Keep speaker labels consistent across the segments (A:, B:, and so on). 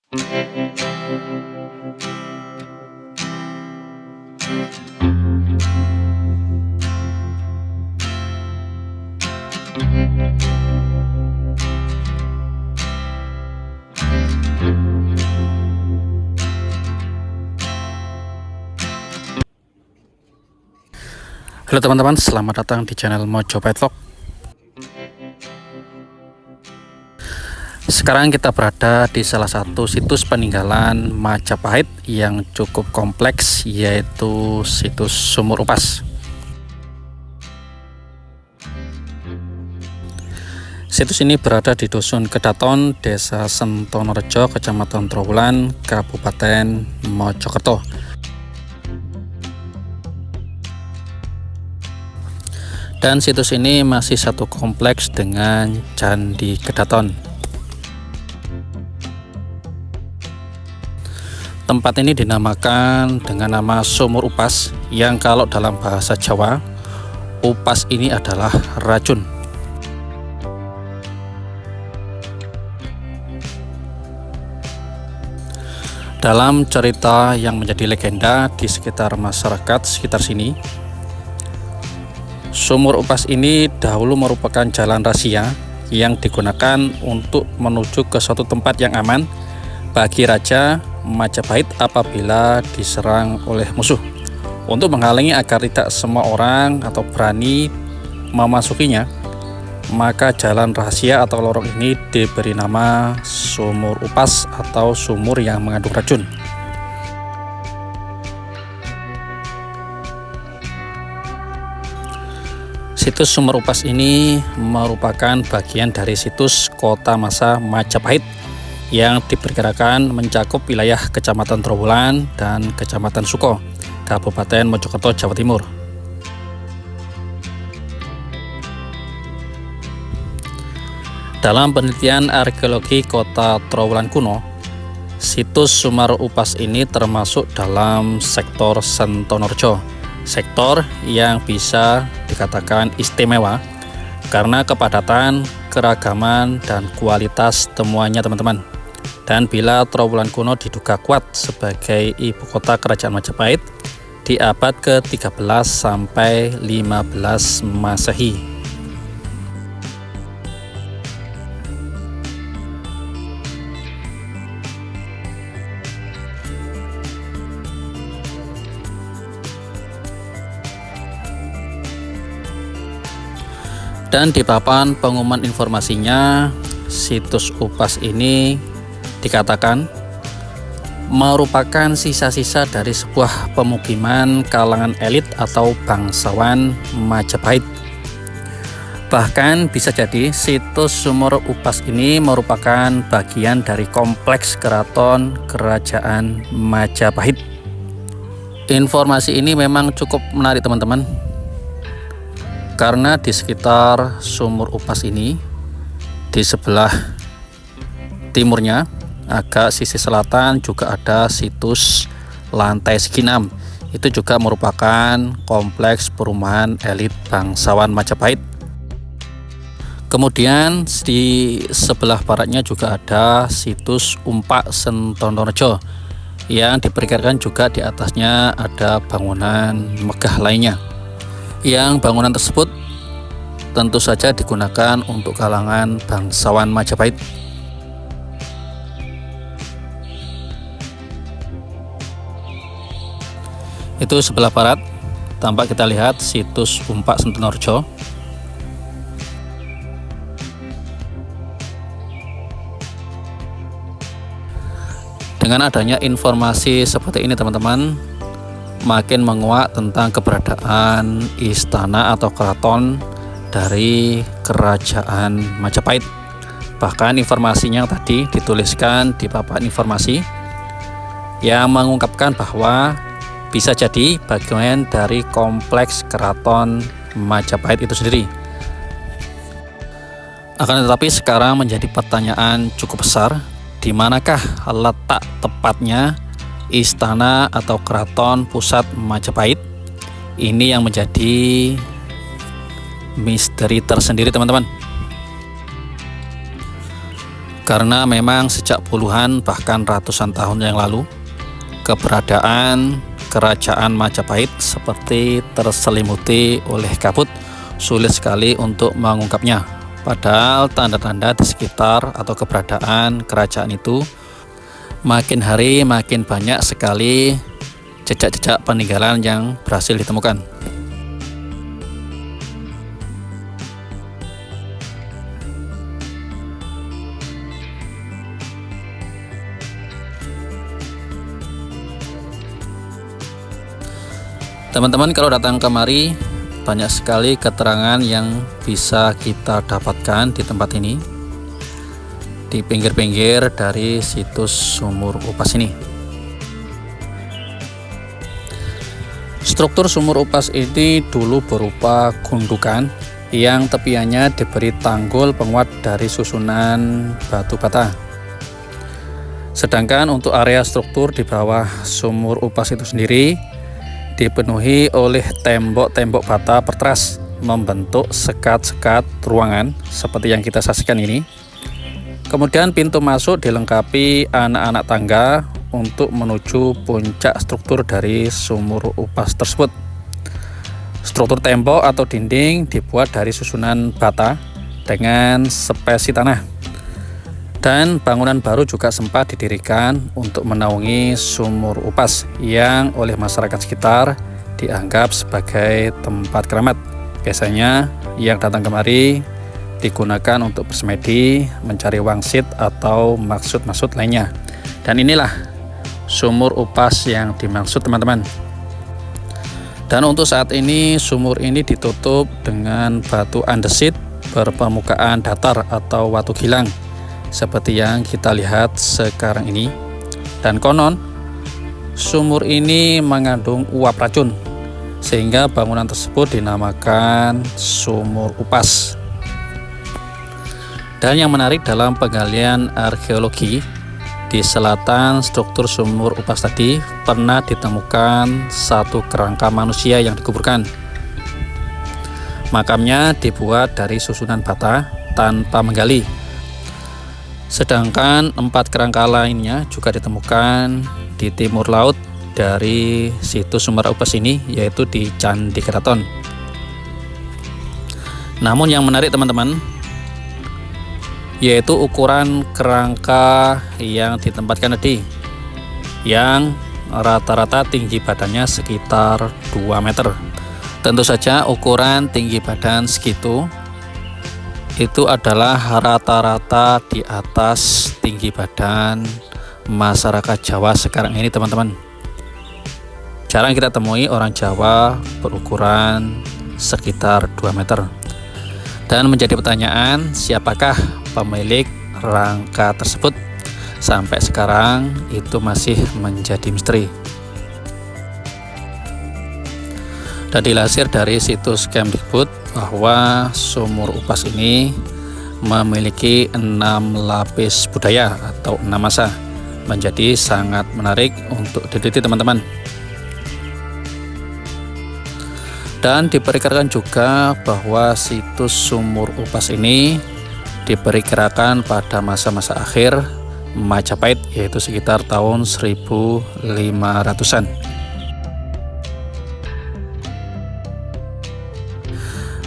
A: Halo teman-teman, selamat datang di channel Mojopahit Vlog. Sekarang kita berada di salah satu situs peninggalan Majapahit yang cukup kompleks, yaitu situs Sumur Upas. Situs ini berada di Dusun Kedaton, Desa Sentonorejo, Kecamatan Trowulan, Kabupaten Mojokerto. Dan situs ini masih satu kompleks dengan Candi Kedaton. Tempat ini dinamakan dengan nama Sumur Upas, yang kalau dalam bahasa Jawa, upas ini adalah racun. Dalam cerita yang menjadi legenda di sekitar masyarakat sekitar sini, Sumur Upas ini dahulu merupakan jalan rahasia yang digunakan untuk menuju ke suatu tempat yang aman bagi Raja Majapahit apabila diserang oleh musuh, untuk menghalangi agar tidak semua orang atau berani memasukinya. Maka jalan rahasia atau lorong ini diberi nama Sumur Upas atau sumur yang mengandung racun. Situs Sumur Upas ini merupakan bagian dari situs Kota Masa Majapahit yang diperkirakan mencakup wilayah Kecamatan Trowulan dan Kecamatan Suko, Kabupaten Mojokerto, Jawa Timur. Dalam penelitian arkeologi Kota Trowulan kuno, situs Sumur Upas ini termasuk dalam sektor Sentonorejo. Sektor yang bisa dikatakan istimewa karena kepadatan, keragaman, dan kualitas temuannya teman-teman. Dan bila Trowulan kuno diduga kuat sebagai ibu kota kerajaan Majapahit di abad ke-13 sampai 15 Masehi. Dan di papan pengumuman informasinya, situs Upas ini dikatakan merupakan sisa-sisa dari sebuah pemukiman kalangan elit atau bangsawan Majapahit. Bahkan bisa jadi situs Sumur Upas ini merupakan bagian dari kompleks keraton kerajaan Majapahit. Informasi ini memang cukup menarik teman-teman, karena di sekitar Sumur Upas ini, di sebelah timurnya agak sisi selatan juga ada situs Lantai Segi 6. Itu juga merupakan kompleks perumahan elit bangsawan Majapahit. Kemudian di sebelah baratnya juga ada situs Umpak Sentonorejo, yang diperkirakan juga di atasnya ada bangunan megah lainnya, yang bangunan tersebut tentu saja digunakan untuk kalangan bangsawan Majapahit. Itu sebelah barat, tampak kita lihat situs Umpak Sentonorejo. Dengan adanya informasi seperti ini teman-teman, makin menguak tentang keberadaan istana atau keraton dari kerajaan Majapahit. Bahkan informasinya yang tadi dituliskan di papan informasi yang mengungkapkan bahwa bisa jadi bagian dari kompleks keraton Majapahit itu sendiri. Akan tetapi sekarang menjadi pertanyaan cukup besar, di manakah letak tepatnya istana atau keraton pusat Majapahit? Ini yang menjadi misteri tersendiri teman-teman. karena memang sejak puluhan bahkan ratusan tahun yang lalu keberadaan kerajaan Majapahit seperti terselimuti oleh kabut, sulit sekali untuk mengungkapnya. Padahal tanda-tanda di sekitar atau keberadaan kerajaan itu makin hari makin banyak sekali jejak-jejak peninggalan yang berhasil ditemukan. Teman-teman, kalau datang kemari banyak sekali keterangan yang bisa kita dapatkan di tempat ini, di pinggir-pinggir dari situs sumur upas ini. Struktur sumur upas ini dulu berupa gundukan yang tepiannya diberi tanggul penguat dari susunan batu bata. Sedangkan untuk area struktur di bawah sumur upas itu sendiri dipenuhi oleh tembok-tembok bata perteras membentuk sekat-sekat ruangan seperti yang kita saksikan ini. Kemudian pintu masuk dilengkapi anak-anak tangga untuk menuju puncak struktur dari sumur upas tersebut. Struktur tembok atau dinding dibuat dari susunan bata dengan spesi tanah. Dan bangunan baru juga sempat didirikan untuk menaungi sumur upas yang oleh masyarakat sekitar dianggap sebagai tempat keramat. Biasanya yang datang kemari digunakan untuk bersemedi, mencari wangsit atau maksud-maksud lainnya. Dan inilah sumur upas yang dimaksud, teman-teman. Dan untuk saat ini sumur ini ditutup dengan batu andesit berpermukaan datar atau watu gilang seperti yang kita lihat sekarang ini. Dan konon sumur ini mengandung uap racun sehingga bangunan tersebut dinamakan sumur upas. Dan yang menarik dalam penggalian arkeologi, di selatan struktur sumur upas tadi pernah ditemukan satu kerangka manusia yang dikuburkan. Makamnya dibuat dari susunan bata tanpa menggali. Sedangkan 4 kerangka lainnya juga ditemukan di timur laut dari situs sumur upas ini, yaitu di Candi Keraton. Namun yang menarik, teman-teman, yaitu ukuran kerangka yang ditempatkan tadi, yang rata-rata tinggi badannya sekitar 2 meter. Tentu saja ukuran tinggi badan segitu itu adalah rata-rata di atas tinggi badan masyarakat Jawa sekarang ini, teman-teman. Jarang kita temui orang Jawa berukuran sekitar 2 meter. Dan menjadi pertanyaan, siapakah pemilik rangka tersebut? Sampai sekarang itu masih menjadi misteri. Dan dilansir dari situs Kemdikbud bahwa sumur upas ini memiliki 6 lapis budaya atau 6 masa. Menjadi sangat menarik untuk diteliti, teman-teman. Dan diperkirakan juga bahwa situs sumur upas ini diperkirakan pada masa-masa akhir Majapahit, yaitu sekitar tahun 1500-an.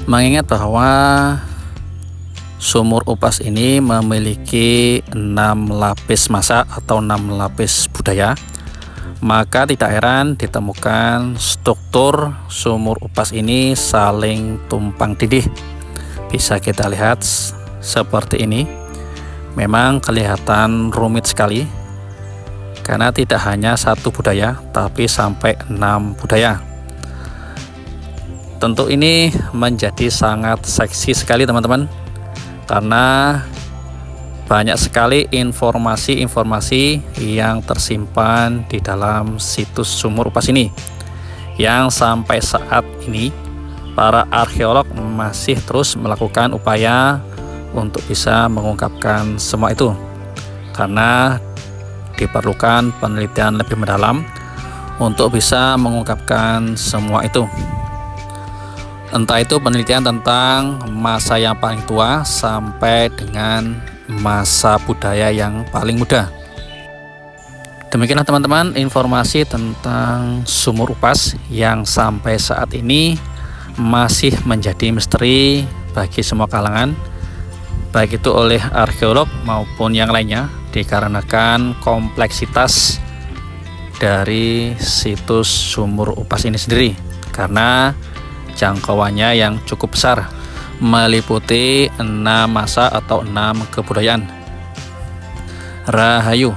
A: Mengingat bahwa sumur upas ini memiliki 6 lapis masa atau 6 lapis budaya, maka tidak heran ditemukan struktur sumur upas ini saling tumpang tindih. Bisa kita lihat seperti ini. Memang kelihatan rumit sekali karena tidak hanya satu budaya tapi sampai 6 budaya. Tentu ini menjadi sangat seksi sekali, teman-teman, karena banyak sekali informasi-informasi yang tersimpan di dalam situs sumur upas ini, yang sampai saat ini para arkeolog masih terus melakukan upaya untuk bisa mengungkapkan semua itu, karena diperlukan penelitian lebih mendalam untuk bisa mengungkapkan semua itu. Entah itu penelitian tentang masa yang paling tua sampai dengan masa budaya yang paling muda. Demikianlah teman-teman informasi tentang sumur Upas yang sampai saat ini masih menjadi misteri bagi semua kalangan, baik itu oleh arkeolog maupun yang lainnya, dikarenakan kompleksitas dari situs sumur Upas ini sendiri, karena jangkauannya yang cukup besar, meliputi 6 masa atau 6 kebudayaan. Rahayu.